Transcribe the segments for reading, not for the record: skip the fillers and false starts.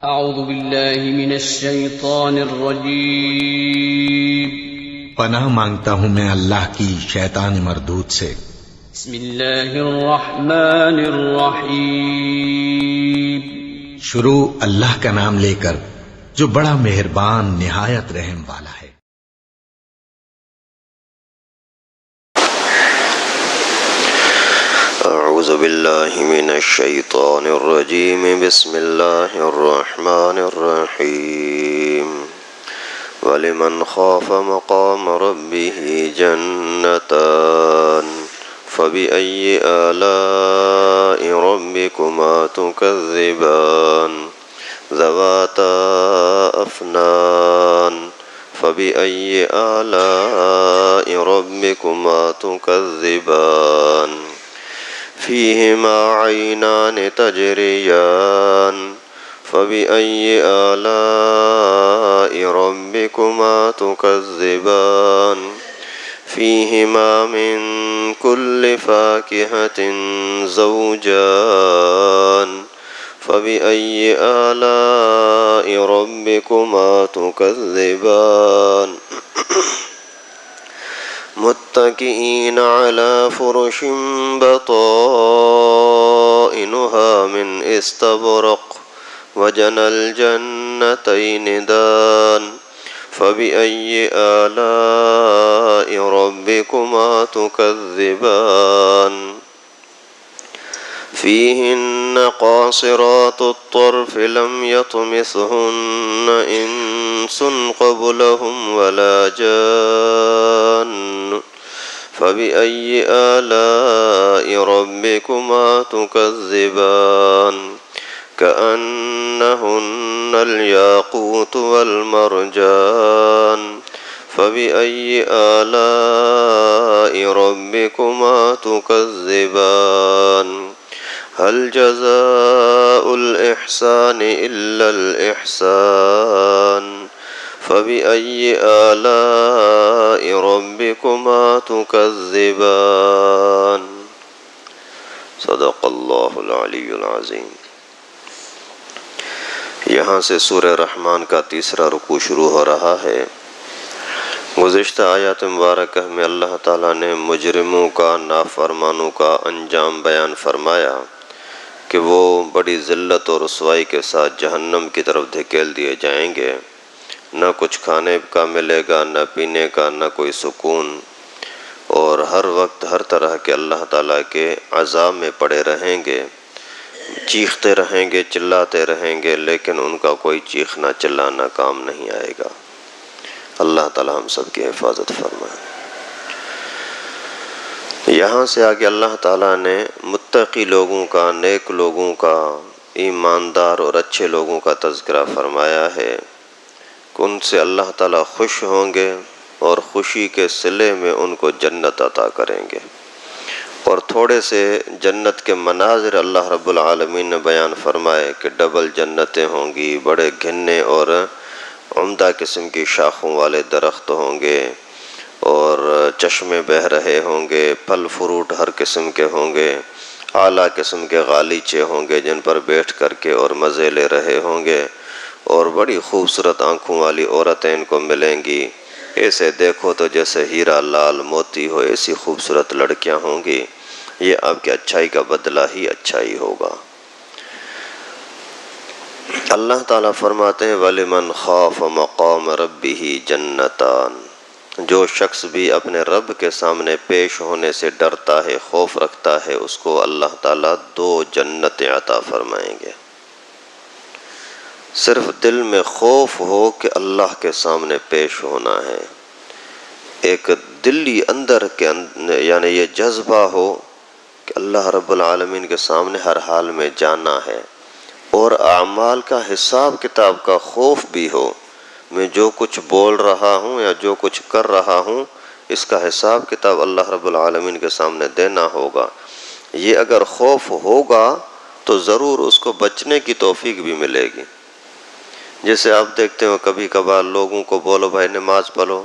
اعوذ باللہ من الشیطان الرجیم پناہ مانگتا ہوں میں اللہ کی شیطان مردود سے۔ بسم اللہ الرحمن الرحیم شروع اللہ کا نام لے کر جو بڑا مہربان نہایت رحم والا ہے۔ اعوذ باللہ من الشیطان الرجیم بسم اللہ الرحمن الرحیم وَلِمَنْ خَافَ مَقَامَ رَبِّهِ جَنَّتَانِ فَبِأَيِّ آلَاءِ رَبِّكُمَا تُكَذِّبَانِ ذَوَاتَا أَفْنَانٍ فَبِأَيِّ آلَاءِ رَبِّكُمَا تُكَذِّبَانِ فِيهِمَا عَيْنَانِ تَجْرِيَانِ فَبِأَيِّ آلَاءِ رَبِّكُمَا تُكَذِّبَانِ فِيهِمَا مِن كُلِّ فَاكِهَةٍ زَوْجَانِ فَبِأَيِّ آلَاءِ رَبِّكُمَا تُكَذِّبَانِ متكئين على فرش بطائنها من استبرق وجنى الجنتين دان فبأي آلاء ربكما تكذبان فيهن قاصرات الطرف لم يطمثهن إنس قبلهم ولا جان فبأي آلاء ربكما تكذبان كأنهن الياقوت والمرجان فبأي آلاء ربكما تكذبان هل جزاء الإحسان إلا الإحسان فبأي آلاء ربكما تكذبان صدق اللہ العلی العظیم۔ یہاں سے سورہ رحمان کا تیسرا رکوع شروع ہو رہا ہے۔ گزشتہ آیات مبارکہ میں اللہ تعالیٰ نے مجرموں کا، نافرمانوں کا انجام بیان فرمایا کہ وہ بڑی ذلت اور رسوائی کے ساتھ جہنم کی طرف دھکیل دیے جائیں گے۔ نہ کچھ کھانے کا ملے گا، نہ پینے کا، نہ کوئی سکون، اور ہر وقت ہر طرح کے اللہ تعالیٰ کے عذاب میں پڑے رہیں گے، چیختے رہیں گے، چلاتے رہیں گے، لیکن ان کا کوئی چیخنا چلانا کام نہیں آئے گا۔ اللہ تعالیٰ ہم سب کی حفاظت فرمائے۔ یہاں سے آگے اللہ تعالیٰ نے متقی لوگوں کا، نیک لوگوں کا، ایماندار اور اچھے لوگوں کا تذکرہ فرمایا ہے کہ ان سے اللہ تعالیٰ خوش ہوں گے اور خوشی کے صلے میں ان کو جنت عطا کریں گے۔ اور تھوڑے سے جنت کے مناظر اللہ رب العالمین نے بیان فرمائے کہ ڈبل جنتیں ہوں گی، بڑے گھنے اور عمدہ قسم کی شاخوں والے درخت ہوں گے، اور چشمے بہہ رہے ہوں گے، پھل فروٹ ہر قسم کے ہوں گے، اعلیٰ قسم کے غالیچے ہوں گے جن پر بیٹھ کر کے اور مزے لے رہے ہوں گے، اور بڑی خوبصورت آنکھوں والی عورتیں ان کو ملیں گی، ایسے دیکھو تو جیسے ہیرا لال موتی ہو، ایسی خوبصورت لڑکیاں ہوں گی۔ یہ آپ کی اچھائی کا بدلہ ہی اچھائی ہوگا۔ اللہ تعالیٰ فرماتے ہیں وَلِمَنْ خَافَ مَقَامَ رَبِّهِ جَنَّتَانِ، جو شخص بھی اپنے رب کے سامنے پیش ہونے سے ڈرتا ہے، خوف رکھتا ہے، اس کو اللہ تعالیٰ 2 جنتیں عطا فرمائیں گے۔ صرف دل میں خوف ہو کہ اللہ کے سامنے پیش ہونا ہے، ایک دلی اندر کے یعنی یہ جذبہ ہو کہ اللہ رب العالمین کے سامنے ہر حال میں جانا ہے، اور اعمال کا حساب کتاب کا خوف بھی ہو، میں جو کچھ بول رہا ہوں یا جو کچھ کر رہا ہوں اس کا حساب کتاب اللہ رب العالمین کے سامنے دینا ہوگا۔ یہ اگر خوف ہوگا تو ضرور اس کو بچنے کی توفیق بھی ملے گی۔ جیسے آپ دیکھتے ہو کبھی کبھار لوگوں کو بولو بھائی نماز پڑھو،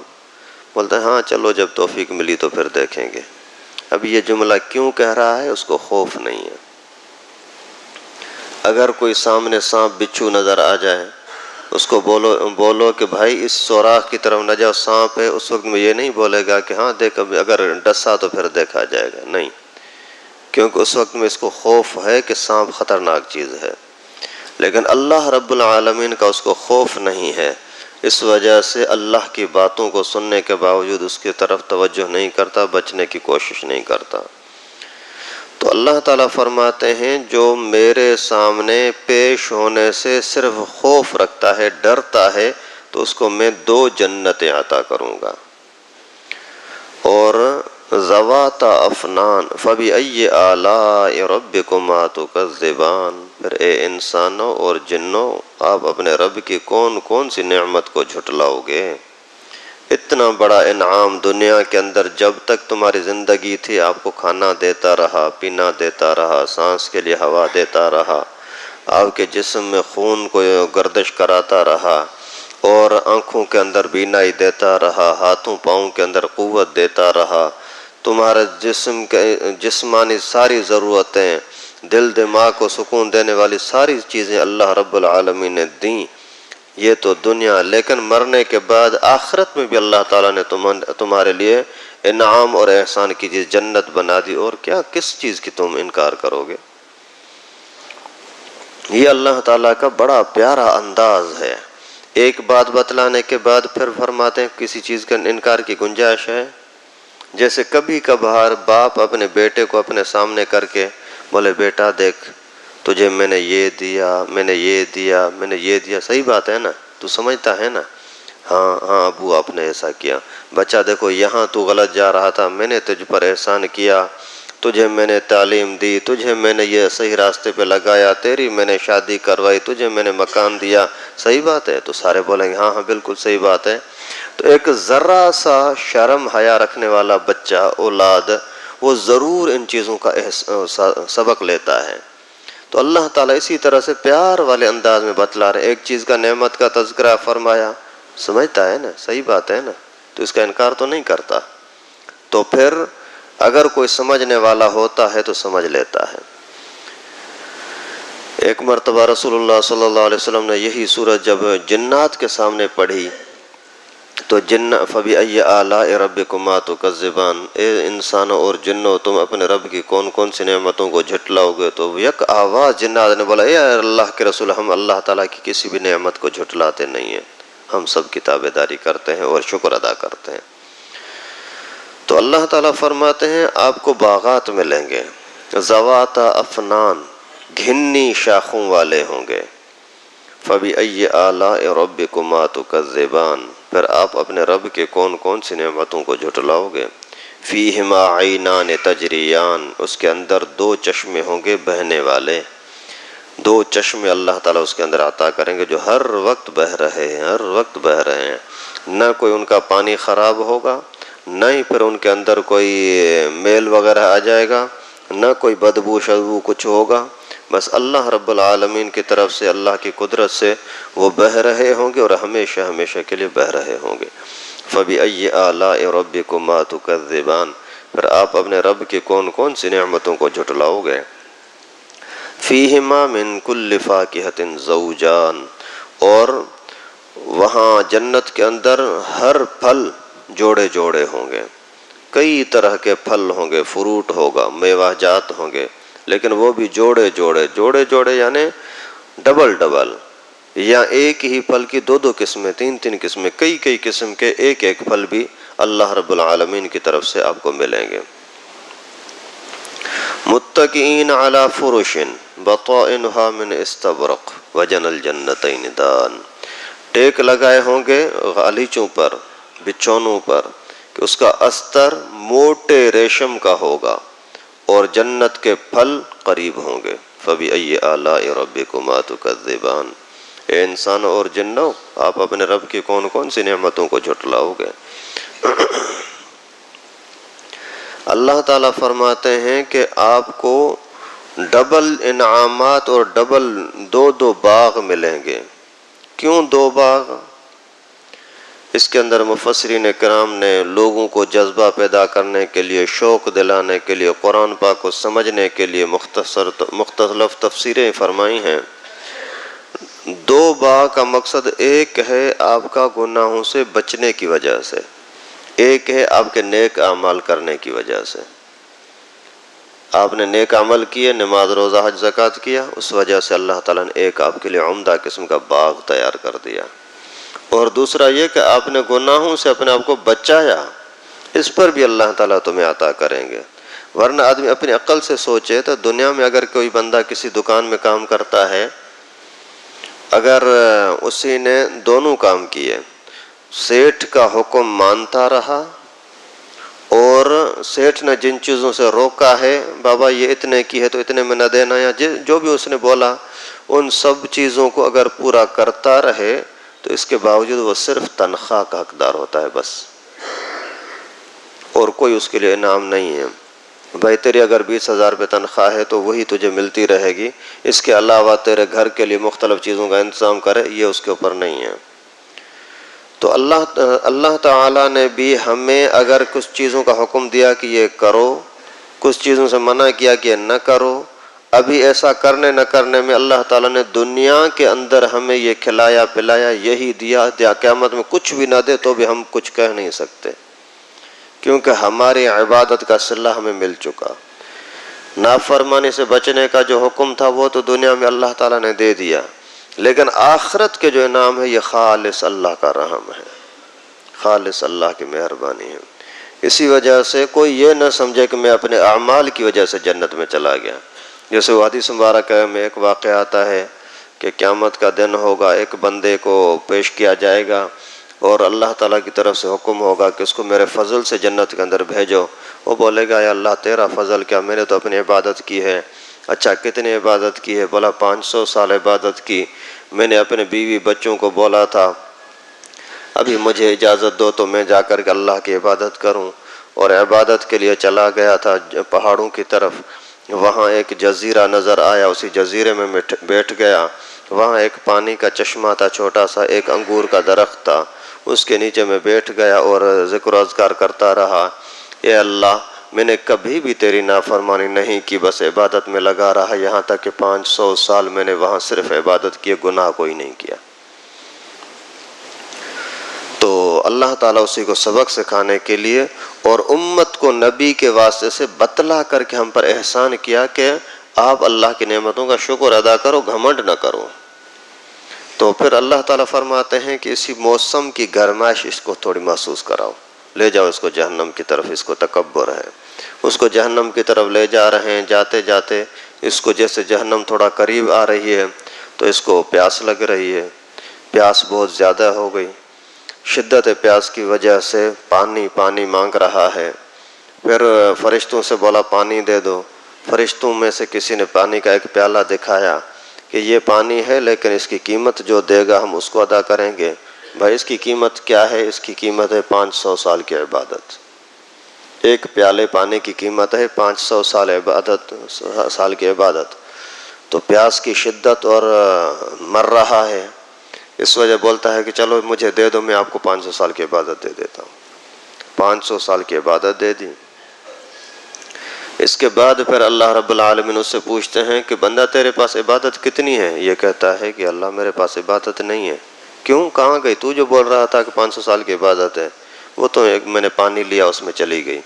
بولتے ہیں ہاں چلو جب توفیق ملی تو پھر دیکھیں گے۔ اب یہ جملہ کیوں کہہ رہا ہے؟ اس کو خوف نہیں ہے۔ اگر کوئی سامنے سانپ بچھو نظر آ جائے، اس کو بولو کہ بھائی اس سوراخ کی طرف نہ جاؤ، سانپ ہے، اس وقت میں یہ نہیں بولے گا کہ ہاں دیکھ اگر ڈسا تو پھر دیکھا جائے گا، نہیں، کیونکہ اس وقت میں اس کو خوف ہے کہ سانپ خطرناک چیز ہے۔ لیکن اللہ رب العالمین کا اس کو خوف نہیں ہے، اس وجہ سے اللہ کی باتوں کو سننے کے باوجود اس کی طرف توجہ نہیں کرتا، بچنے کی کوشش نہیں کرتا۔ تو اللہ تعالیٰ فرماتے ہیں جو میرے سامنے پیش ہونے سے صرف خوف رکھتا ہے، ڈرتا ہے، تو اس کو میں 2 جنتیں عطا کروں گا۔ اور ذواتا افنان فبأي آلاء ربكما تكذبان، پھر اے انسانوں اور جنوں، آپ اپنے رب کی کون کون سی نعمت کو جھٹلاؤ گے؟ اتنا بڑا انعام دنیا کے اندر جب تک تمہاری زندگی تھی آپ کو کھانا دیتا رہا، پینا دیتا رہا، سانس کے لیے ہوا دیتا رہا، آپ کے جسم میں خون کو گردش کراتا رہا، اور آنکھوں کے اندر بینائی دیتا رہا، ہاتھوں پاؤں کے اندر قوت دیتا رہا، تمہارے جسم کے جسمانی ساری ضرورتیں، دل دماغ کو سکون دینے والی ساری چیزیں اللہ رب العالمین نے دیں، یہ تو دنیا۔ لیکن مرنے کے بعد آخرت میں بھی اللہ تعالیٰ نے تمہارے لیے انعام اور احسان کی چیز جنت بنا دی، اور کیا کس چیز کی تم انکار کرو گے؟ یہ اللہ تعالیٰ کا بڑا پیارا انداز ہے۔ ایک بات بتلانے کے بعد پھر فرماتے ہیں کسی چیز کا انکار کی گنجائش ہے؟ جیسے کبھی کبھار باپ اپنے بیٹے کو اپنے سامنے کر کے بولے بیٹا دیکھ تجھے میں نے یہ دیا، میں نے یہ دیا، میں نے یہ دیا، صحیح بات ہے نا، تو سمجھتا ہے نا، ہاں ہاں ابو آپ نے ایسا کیا، بچہ دیکھو یہاں تو غلط جا رہا تھا، میں نے تجھ پر احسان کیا، تجھے میں نے تعلیم دی، تجھے میں نے یہ صحیح راستے پہ لگایا، تیری میں نے شادی کروائی، تجھے میں نے مکان دیا، صحیح بات ہے؟ تو سارے بولیں گے ہاں ہاں بالکل صحیح بات ہے۔ تو ایک ذرا سا شرم حیا رکھنے والا بچہ، اولاد، وہ ضرور ان چیزوں کا سبق لیتا ہے۔ تو اللہ تعالیٰ اسی طرح سے پیار والے انداز میں بتلا رہے، ایک چیز کا نعمت کا تذکرہ فرمایا، سمجھتا ہے نا، صحیح بات ہے نا، تو اس کا انکار تو نہیں کرتا۔ تو پھر اگر کوئی سمجھنے والا ہوتا ہے تو سمجھ لیتا ہے۔ ایک مرتبہ رسول اللہ صلی اللہ علیہ وسلم نے یہی سورت جب جنات کے سامنے پڑھی تو فَبِأَيِّ آلَاءِ رَبِّكُمَا تُكَذِّبَانِ، اے انسانوں اور جنوں تم اپنے رب کی کون کون سی نعمتوں کو جھٹلاؤ گے؟ تو یک آواز جنات نے بولا، اے اللہ کے رسول، ہم اللہ تعالیٰ کی کسی بھی نعمت کو جھٹلاتے نہیں ہیں، ہم سب کی تابعداری کرتے ہیں اور شکر ادا کرتے ہیں۔ تو اللہ تعالیٰ فرماتے ہیں آپ کو باغات ملیں گے، ذواتا افنان، گھنی شاخوں والے ہوں گے، فَبِأَيِّ آلَاءِ رَبِّكُمَا تُكَذِّبَانِ، پھر آپ اپنے رب کے کون کون سی نعمتوں کو جھٹلاؤ گے؟ فِيهِمَا عَيْنَانِ تَجْرِيَانِ، اس کے اندر 2 چشمے ہوں گے بہنے والے، 2 چشمے اللہ تعالیٰ اس کے اندر عطا کریں گے جو ہر وقت بہہ رہے ہیں، ہر وقت بہہ رہے ہیں، نہ کوئی ان کا پانی خراب ہوگا، نہ ہی پھر ان کے اندر کوئی میل وغیرہ آ جائے گا، نہ کوئی بدبو شدبو کچھ ہوگا، بس اللہ رب العالمین کی طرف سے، اللہ کی قدرت سے وہ بہہ رہے ہوں گے اور ہمیشہ ہمیشہ کے لیے بہہ رہے ہوں گے۔ فَبِأَيِّ آلَاءِ رَبِّكُمَا تُكَذِّبَانِ، پھر آپ اپنے رب کی کون کون سی نعمتوں کو جھٹلاؤ گے؟ فِيهِمَا مِن كُلِّ فَاكِهَةٍ زَوْجَانِ، اور وہاں جنت کے اندر ہر پھل جوڑے جوڑے ہوں گے، کئی طرح کے پھل ہوں گے، فروٹ ہوگا، میوہ جات ہوں گے، لیکن وہ بھی جوڑے جوڑے، جوڑے جوڑے یعنی ڈبل ڈبل، یا ایک ہی پھل کی 2 قسمیں، 3 قسمیں، کئی قسم کے ایک پھل بھی اللہ رب العالمین کی طرف سے آپ کو ملیں گے۔ متکئین علی فرش بطائنها من استبرق وجنى الجنتین دان، ٹیک لگائے ہوں گے غالیچوں پر، بچھونوں پر، کہ اس کا استر موٹے ریشم کا ہوگا اور جنت کے پھل قریب ہوں گے۔ فَبِأَيِّ آلَاءِ رَبِّكُمَا تُكَذِّبَانِ، اے انسانوں اور جنوں آپ اپنے رب کی کون کون سی نعمتوں کو جھٹلاؤ گے؟ اللہ تعالیٰ فرماتے ہیں کہ آپ کو ڈبل انعامات اور ڈبل 2 باغ ملیں گے۔ کیوں 2 باغ؟ اس کے اندر مفسرین کرام نے لوگوں کو جذبہ پیدا کرنے کے لیے، شوق دلانے کے لیے، قرآن پاک کو سمجھنے کے لیے مختلف تفسیریں فرمائی ہیں۔ 2 با کا مقصد ایک ہے آپ کا گناہوں سے بچنے کی وجہ سے، ایک ہے آپ کے نیک اعمال کرنے کی وجہ سے۔ آپ نے نیک عمل کیے، نماز روزہ حج زکوٰۃ کیا، اس وجہ سے اللہ تعالیٰ نے ایک آپ کے لیے عمدہ قسم کا باغ تیار کر دیا۔ اور دوسرا یہ کہ آپ نے گناہوں سے اپنے آپ کو بچایا، اس پر بھی اللہ تعالیٰ تمہیں عطا کریں گے۔ ورنہ آدمی اپنی عقل سے سوچے تو دنیا میں اگر کوئی بندہ کسی دکان میں کام کرتا ہے، اگر اسی نے دونوں کام کیے، سیٹھ کا حکم مانتا رہا اور سیٹھ نے جن چیزوں سے روکا ہے، بابا یہ اتنے کی ہے تو اتنے میں نہ دینا، یا جو بھی اس نے بولا، ان سب چیزوں کو اگر پورا کرتا رہے تو اس کے باوجود وہ صرف تنخواہ کا حقدار ہوتا ہے بس، اور کوئی اس کے لیے انعام نہیں ہے۔ بھائی تیری اگر 20,000 روپے تنخواہ ہے تو وہی تجھے ملتی رہے گی، اس کے علاوہ تیرے گھر کے لیے مختلف چیزوں کا انتظام کرے، یہ اس کے اوپر نہیں ہے۔ تو اللہ تعالیٰ نے بھی ہمیں اگر کچھ چیزوں کا حکم دیا کہ یہ کرو، کچھ چیزوں سے منع کیا کہ یہ نہ کرو، ابھی ایسا کرنے نہ کرنے میں اللہ تعالیٰ نے دنیا کے اندر ہمیں یہ کھلایا پلایا، یہی دیا، قیامت میں کچھ بھی نہ دے تو بھی ہم کچھ کہہ نہیں سکتے، کیونکہ ہماری عبادت کا صلہ ہمیں مل چکا۔ نافرمانی سے بچنے کا جو حکم تھا وہ تو دنیا میں اللہ تعالیٰ نے دے دیا، لیکن آخرت کے جو انعام ہے یہ خالص اللہ کا رحم ہے، خالص اللہ کی مہربانی ہے۔ اسی وجہ سے کوئی یہ نہ سمجھے کہ میں اپنے اعمال کی وجہ سے جنت میں چلا گیا۔ جیسے وہ حدیث مبارکہ میں ایک واقعہ آتا ہے کہ قیامت کا دن ہوگا، ایک بندے کو پیش کیا جائے گا اور اللہ تعالیٰ کی طرف سے حکم ہوگا کہ اس کو میرے فضل سے جنت کے اندر بھیجو۔ وہ بولے گا یا اللہ تیرا فضل کیا، میں نے تو اپنی عبادت کی ہے۔ اچھا کتنی عبادت کی ہے؟ بولا 500 سال عبادت کی، میں نے اپنے بیوی بچوں کو بولا تھا ابھی مجھے اجازت دو تو میں جا کر کے اللہ کی عبادت کروں، اور عبادت کے لیے چلا گیا تھا پہاڑوں کی طرف۔ وہاں ایک جزیرہ نظر آیا، اسی جزیرے میں بیٹھ گیا، وہاں ایک پانی کا چشمہ تھا چھوٹا سا، ایک انگور کا درخت تھا، اس کے نیچے میں بیٹھ گیا اور ذکر و اذکار کرتا رہا، اے اللہ میں نے کبھی بھی تیری نافرمانی نہیں کی، بس عبادت میں لگا رہا، یہاں تک کہ 500 سال میں نے وہاں صرف عبادت کی، گناہ کوئی نہیں کیا۔ تو اللہ تعالیٰ اسی کو سبق سکھانے کے لیے اور امت کو نبی کے واسطے سے بتلا کر کے ہم پر احسان کیا کہ آپ اللہ کی نعمتوں کا شکر ادا کرو، گھمنڈ نہ کرو۔ تو پھر اللہ تعالیٰ فرماتے ہیں کہ اسی موسم کی گرمائش اس کو تھوڑی محسوس کراؤ، لے جاؤ اس کو جہنم کی طرف، اس کو تکبر ہے، اس کو جہنم کی طرف لے جا رہے ہیں، جاتے جاتے اس کو جیسے جہنم تھوڑا قریب آ رہی ہے تو اس کو پیاس لگ رہی ہے، پیاس بہت زیادہ ہو گئی، شدت پیاس کی وجہ سے پانی پانی مانگ رہا ہے۔ پھر فرشتوں سے بولا پانی دے دو، فرشتوں میں سے کسی نے پانی کا ایک پیالہ دکھایا کہ یہ پانی ہے لیکن اس کی قیمت جو دے گا ہم اس کو ادا کریں گے۔ بھائی اس کی قیمت کیا ہے؟ اس کی قیمت ہے 500 سال کی عبادت، ایک پیالے پانی کی قیمت ہے 500 سال کی عبادت۔ تو پیاس کی شدت اور مر رہا ہے، اس وجہ بولتا ہے کہ چلو مجھے دے دو، میں آپ کو 500 سال کی عبادت دے دیتا ہوں۔ 500 سال کی عبادت دے دی۔ اس کے بعد پھر اللہ رب العالمین اس سے پوچھتے ہیں کہ بندہ تیرے پاس عبادت کتنی ہے؟ یہ کہتا ہے کہ اللہ میرے پاس عبادت نہیں ہے۔ کیوں؟ کہاں گئی؟ تو جو بول رہا تھا کہ 500 سال کی عبادت ہے، وہ تو میں نے پانی لیا اس میں چلی گئی۔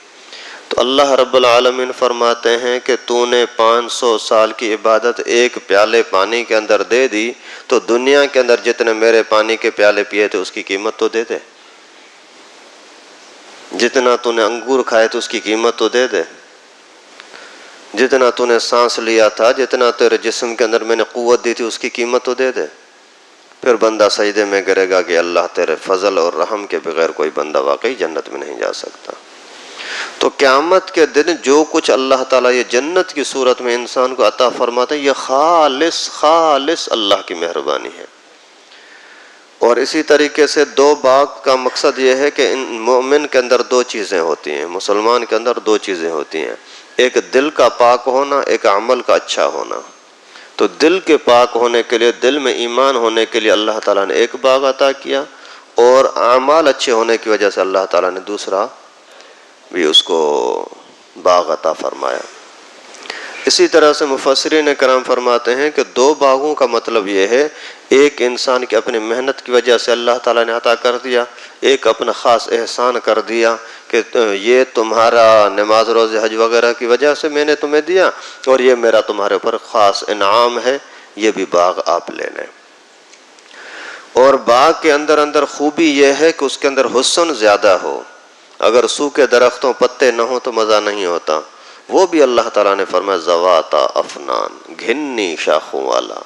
تو اللہ رب العالمین فرماتے ہیں کہ تو نے 500 سال کی عبادت ایک پیالے پانی کے اندر دے دی، تو دنیا کے اندر جتنے میرے پانی کے پیالے پیے تھے اس کی قیمت تو دے دے، جتنا تو نے انگور کھائے تھے اس کی قیمت تو دے دے، جتنا تو نے سانس لیا تھا، جتنا تیرے جسم کے اندر میں نے قوت دی تھی اس کی قیمت تو دے دے۔ پھر بندہ سجدے میں گرے گا کہ اللہ تیرے فضل اور رحم کے بغیر کوئی بندہ واقعی جنت میں نہیں جا سکتا۔ تو قیامت کے دن جو کچھ اللہ تعالیٰ یہ جنت کی صورت میں انسان کو عطا فرماتے ہیں، یہ خالص اللہ کی مہربانی ہے۔ اور اسی طریقے سے 2 باغ کا مقصد یہ ہے کہ مومن کے اندر 2 چیزیں ہوتی ہیں، مسلمان کے اندر 2 چیزیں ہوتی ہیں، ایک دل کا پاک ہونا، ایک عمل کا اچھا ہونا۔ تو دل کے پاک ہونے کے لیے، دل میں ایمان ہونے کے لیے اللہ تعالیٰ نے ایک باغ عطا کیا، اور اعمال اچھے ہونے کی وجہ سے اللہ تعالیٰ نے دوسرا بھی اس کو باغ عطا فرمایا۔ اسی طرح سے مفسرین کرام فرماتے ہیں کہ 2 باغوں کا مطلب یہ ہے، ایک انسان کی اپنی محنت کی وجہ سے اللہ تعالیٰ نے عطا کر دیا، ایک اپنا خاص احسان کر دیا کہ یہ تمہارا نماز روزے حج وغیرہ کی وجہ سے میں نے تمہیں دیا، اور یہ میرا تمہارے اوپر خاص انعام ہے، یہ بھی باغ آپ لے لیں۔ اور باغ کے اندر خوبی یہ ہے کہ اس کے اندر حسن زیادہ ہو، اگر سوکھے درختوں پتے نہ ہوں تو مزہ نہیں ہوتا۔ وہ بھی اللہ تعالیٰ نے فرمایا ذواتا افنان، گھنی شاخوں والا،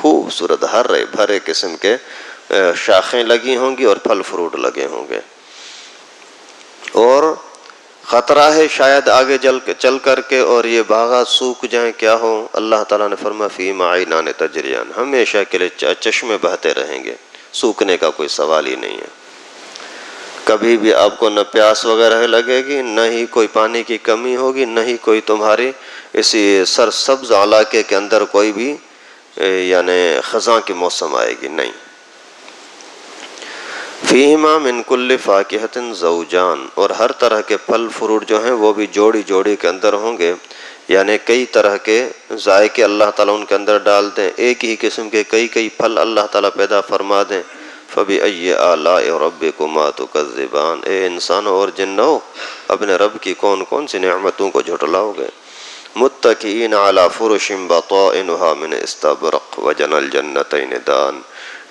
خوبصورت ہر بھرے قسم کے شاخیں لگی ہوں گی اور پھل فروٹ لگے ہوں گے۔ اور خطرہ ہے شاید آگے چل کر کے اور یہ باغات سوکھ جائیں، کیا ہو؟ اللہ تعالیٰ نے فرمایا فیما عینان تجریان، ہمیشہ کے لیے چشمے بہتے رہیں گے، سوکھنے کا کوئی سوال ہی نہیں ہے۔ کبھی بھی آپ کو نہ پیاس وغیرہ لگے گی، نہ ہی کوئی پانی کی کمی ہوگی، نہ ہی کوئی تمہاری اسی سرسبز علاقے کے اندر کوئی بھی یعنی خزاں کی موسم آئے گی، نہیں۔ فیہما من کل فاکہۃ زوجان، اور ہر طرح کے پھل فروٹ جو ہیں وہ بھی جوڑی جوڑی کے اندر ہوں گے، یعنی کئی طرح کے ذائقے اللہ تعالیٰ ان کے اندر ڈال دیں، ایک ہی قسم کے کئی پھل اللہ تعالیٰ پیدا فرما دیں۔ فَبِأَيِّ آلَاءِ رَبِّكُمَا تُكَذِّبَانِ، اے انسانوں اور جنوں، اپنے رب کی کون سی نعمتوں کو جھٹلاؤ گے؟ متکئین علی فرش بطائنها من استبرق وجنى الجنتین دان،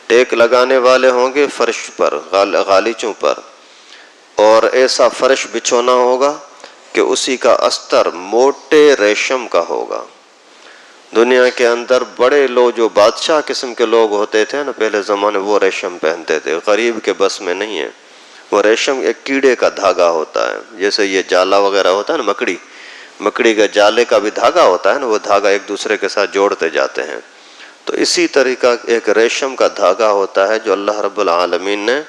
ٹیک لگانے والے ہوں گے فرش پر، غالیچوں پر، اور ایسا فرش بچھونا ہوگا کہ اسی کا استر موٹے ریشم کا ہوگا۔ دنیا کے اندر بڑے لوگ جو بادشاہ قسم کے لوگ ہوتے تھے نا پہلے زمانے، وہ ریشم پہنتے تھے، غریب کے بس میں نہیں ہے۔ وہ ریشم ایک کیڑے کا دھاگا ہوتا ہے، جیسے یہ جالا وغیرہ ہوتا ہے نا، مکڑی کا جالے کا بھی دھاگا ہوتا ہے نا، وہ دھاگا ایک دوسرے کے ساتھ جوڑتے جاتے ہیں، تو اسی طریقہ ایک ریشم کا دھاگا ہوتا ہے جو اللہ رب العالمین نے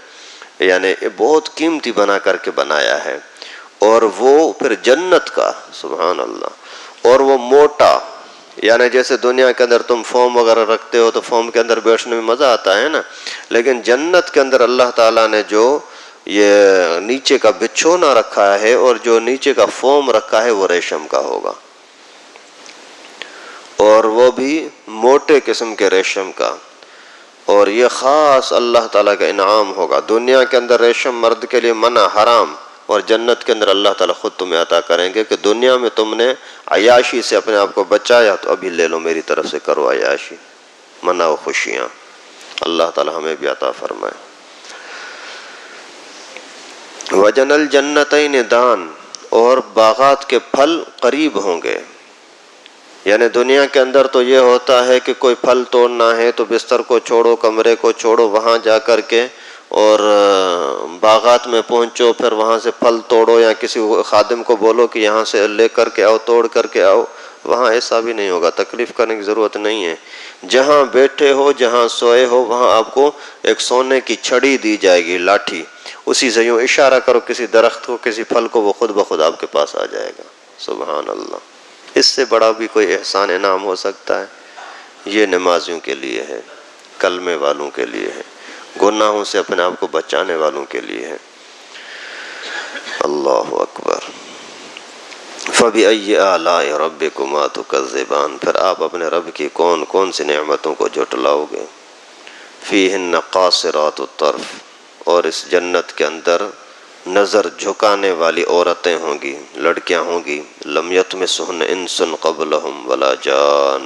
یعنی بہت قیمتی بنا کر کے بنایا ہے، اور وہ پھر جنت کا، سبحان اللہ، اور وہ موٹا، یعنی جیسے دنیا کے اندر تم فوم وغیرہ رکھتے ہو تو فوم کے اندر بیٹھنے میں مزہ آتا ہے نا، لیکن جنت کے اندر اللہ تعالیٰ نے جو یہ نیچے کا بچھونا رکھا ہے اور جو نیچے کا فوم رکھا ہے وہ ریشم کا ہوگا، اور وہ بھی موٹے قسم کے ریشم کا، اور یہ خاص اللہ تعالیٰ کا انعام ہوگا۔ دنیا کے اندر ریشم مرد کے لیے منع، حرام، اور جنت کے اندر اللہ تعالیٰ خود تمہیں عطا کریں گے کہ دنیا میں تم نے عیاشی سے اپنے آپ کو بچایا تو ابھی لے لو، میری طرف سے کرو عیاشی، مناؤ خوشیاں، اللہ تعالیٰ ہمیں بھی عطا فرمائے۔ وَجَنَى الْجَنَّتَيْنِ دَانٍ، اور باغات کے پھل قریب ہوں گے، یعنی دنیا کے اندر تو یہ ہوتا ہے کہ کوئی پھل توڑنا ہے تو بستر کو چھوڑو، کمرے کو چھوڑو، وہاں جا کر کے اور باغات میں پہنچو، پھر وہاں سے پھل توڑو، یا کسی خادم کو بولو کہ یہاں سے لے کر کے آؤ، توڑ کر کے آؤ، وہاں ایسا بھی نہیں ہوگا، تکلیف کرنے کی ضرورت نہیں ہے۔ جہاں بیٹھے ہو، جہاں سوئے ہو، وہاں آپ کو ایک سونے کی چھڑی دی جائے گی، لاٹھی، اسی سے یوں اشارہ کرو کسی درخت کو، کسی پھل کو، وہ خود بخود آپ کے پاس آ جائے گا، سبحان اللہ۔ اس سے بڑا بھی کوئی احسان انعام ہو سکتا ہے؟ یہ نمازیوں کے لیے ہے، کلمے والوں کے لیے ہے، گناہوں سے اپنے آپ کو بچانے والوں کے لیے ہے۔ اللہ اکبر۔ فَبِأَيِّ آلَاءِ رَبِّكُمَا تُكَذِّبَانِ، پھر آپ اپنے رب کی کون سی نعمتوں کو جھٹلاؤ گے؟ فِيهِنَّ قَاصِرَاتُ الطَّرْفِ، اور اس جنت کے اندر نظر جھکانے والی عورتیں ہوں گی، لڑکیاں ہوں گی، لم یطمثہن انس قبلہم ولا جان،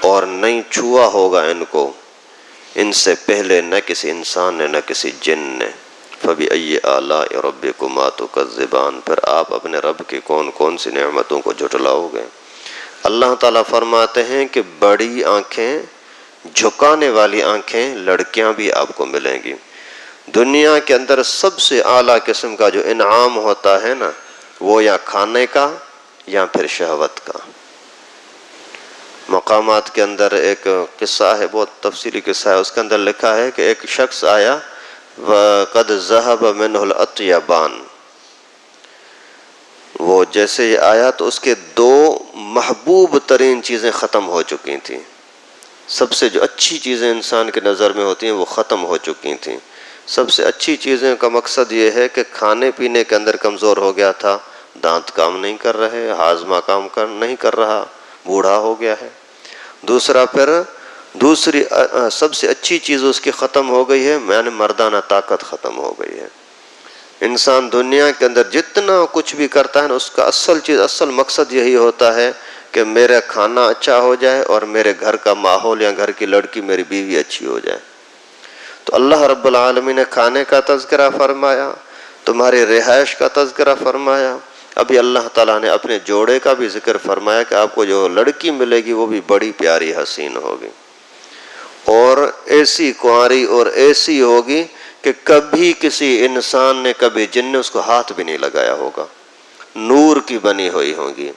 اور نہیں چھوا ہوگا ان کو ان سے پہلے نہ کسی انسان نے نہ کسی جن نے۔ فَبِأَيِّ آلَاءِ رَبِّكُمَا تُكَذِّبَانِ، پھر آپ اپنے رب کی کون سی نعمتوں کو جھٹلاؤ گے؟ اللہ تعالیٰ فرماتے ہیں کہ بڑی آنکھیں، جھکانے والی آنکھیں لڑکیاں بھی آپ کو ملیں گی۔ دنیا کے اندر سب سے اعلیٰ قسم کا جو انعام ہوتا ہے نا، وہ یا کھانے کا یا پھر شہوت کا۔ مقامات کے اندر ایک قصہ ہے، بہت تفصیلی قصہ ہے، اس کے اندر لکھا ہے کہ ایک شخص آیا، وَقَدْ ذَهَبَ مِنْهُ الْأَطْيَبَانِ، وہ جیسے ہی آیا تو اس کے 2 محبوب ترین چیزیں ختم ہو چکی تھیں، سب سے جو اچھی چیزیں انسان کے نظر میں ہوتی ہیں وہ ختم ہو چکی تھیں۔ سب سے اچھی چیزوں کا مقصد یہ ہے کہ کھانے پینے کے اندر کمزور ہو گیا تھا، دانت کام نہیں کر رہے، ہاضمہ کام نہیں کر رہا، بوڑھا ہو گیا ہے۔ دوسری سب سے اچھی چیز اس کی ختم ہو گئی ہے، یعنی مردانہ طاقت ختم ہو گئی ہے۔ انسان دنیا کے اندر جتنا کچھ بھی کرتا ہے نا، اس کا اصل مقصد یہی ہوتا ہے کہ میرا کھانا اچھا ہو جائے اور میرے گھر کا ماحول یا گھر کی لڑکی میری بیوی اچھی ہو جائے۔ تو اللہ رب العالمین نے کھانے کا تذکرہ فرمایا، تمہاری رہائش کا تذکرہ فرمایا، ابھی اللہ تعالیٰ نے اپنے جوڑے کا بھی ذکر فرمایا کہ آپ کو جو لڑکی ملے گی وہ بھی بڑی پیاری حسین ہوگی، اور ایسی کنواری اور ایسی ہوگی کہ کبھی کسی انسان نے، کبھی جن نے اس کو ہاتھ بھی نہیں لگایا ہوگا، نور کی بنی ہوئی ہوگی۔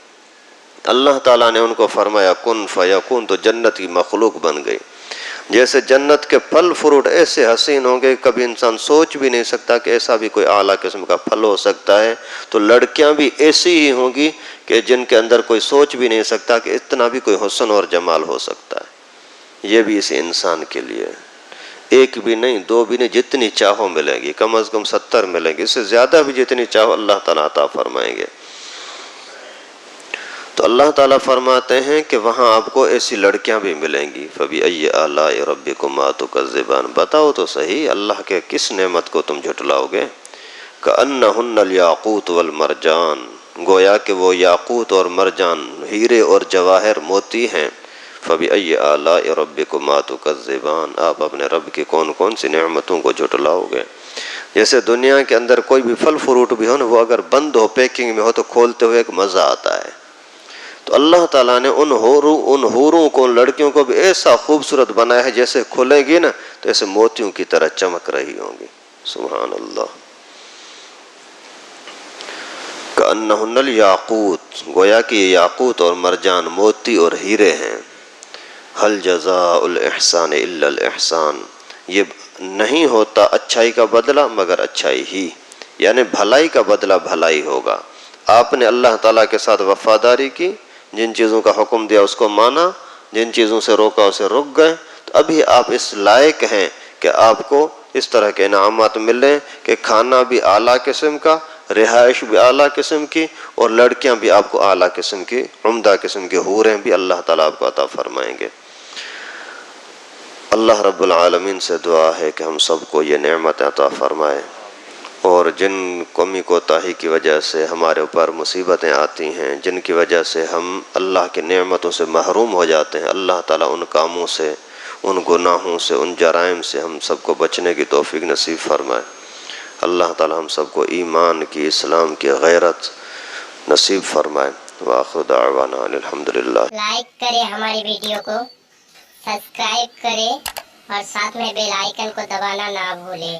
اللہ تعالیٰ نے ان کو فرمایا کن فیکون، تو جنت کی مخلوق بن گئی۔ جیسے جنت کے پھل فروٹ ایسے حسین ہوں گے، کبھی انسان سوچ بھی نہیں سکتا کہ ایسا بھی کوئی اعلیٰ قسم کا پھل ہو سکتا ہے، تو لڑکیاں بھی ایسی ہی ہوں گی کہ جن کے اندر کوئی سوچ بھی نہیں سکتا کہ اتنا بھی کوئی حسن اور جمال ہو سکتا ہے۔ یہ بھی اس انسان کے لیے، ایک بھی نہیں، دو بھی نہیں، جتنی چاہو ملیں گی، کم از کم 70 ملیں گی، اس سے زیادہ بھی جتنی چاہو اللہ تعالیٰ عطا فرمائیں گے۔ تو اللہ تعالیٰ فرماتے ہیں کہ وہاں آپ کو ایسی لڑکیاں بھی ملیں گی۔ فَبِأَيِّ آلَاءِ رَبِّكُمَا تُكَذِّبَانِ، بتاؤ تو صحیح اللہ کے کس نعمت کو تم جھٹلاؤ گے؟ كَأَنَّهُنَّ الْيَاقُوتُ وَالْمَرْجَانُ، گویا کہ وہ یاقوت اور مرجان، ہیرے اور جواہر موتی ہیں۔ فَبِأَيِّ آلَاءِ رَبِّكُمَا تُكَذِّبَانِ، آپ اپنے رب کی کون کون سی نعمتوں کو جھٹلاؤ گے؟ جیسے دنیا کے اندر کوئی بھی پھل فروٹ بھی ہو نا، وہ اگر بند ہو، پیکنگ میں ہو، تو کھولتے ہوئے ایک مزہ آتا ہے۔ تو اللہ تعالیٰ نے ان حوروں کو، ان لڑکیوں کو بھی ایسا خوبصورت بنایا ہے، جیسے کھلیں گی نا تو ایسے موتیوں کی طرح چمک رہی ہوں گی۔ سبحان اللہ۔ کأنہن الیاقوت، گویا کہ یہ یاقوت اور مرجان، موتی اور ہیرے ہیں۔ هل جزاء الاحسان الا الاحسان، یہ نہیں ہوتا اچھائی کا بدلہ مگر اچھائی ہی، یعنی بھلائی کا بدلہ بھلائی ہوگا۔ آپ نے اللہ تعالیٰ کے ساتھ وفاداری کی، جن چیزوں کا حکم دیا اس کو مانا، جن چیزوں سے روکا اسے رک گئے، تو ابھی آپ اس لائق ہیں کہ آپ کو اس طرح کے انعامات ملیں کہ کھانا بھی اعلیٰ قسم کا، رہائش بھی اعلیٰ قسم کی، اور لڑکیاں بھی آپ کو اعلیٰ قسم کی، عمدہ قسم کی حوریں بھی اللہ تعالیٰ آپ کو عطا فرمائیں گے۔ اللہ رب العالمین سے دعا ہے کہ ہم سب کو یہ نعمت عطا فرمائے، اور جن کمی کوتاہی کی وجہ سے ہمارے اوپر مصیبتیں آتی ہیں، جن کی وجہ سے ہم اللہ کی نعمتوں سے محروم ہو جاتے ہیں، اللہ تعالیٰ ان کاموں سے، ان گناہوں سے، ان جرائم سے ہم سب کو بچنے کی توفیق نصیب فرمائے۔ اللہ تعالیٰ ہم سب کو ایمان کی، اسلام کی غیرت نصیب فرمائے۔ وآخر دعوانا الحمدللہ۔ لائک کریں ہماری ویڈیو کو، سبسکرائب کریں اور ساتھ میں بیل آئیکن کو دبانا نہ بھولیں۔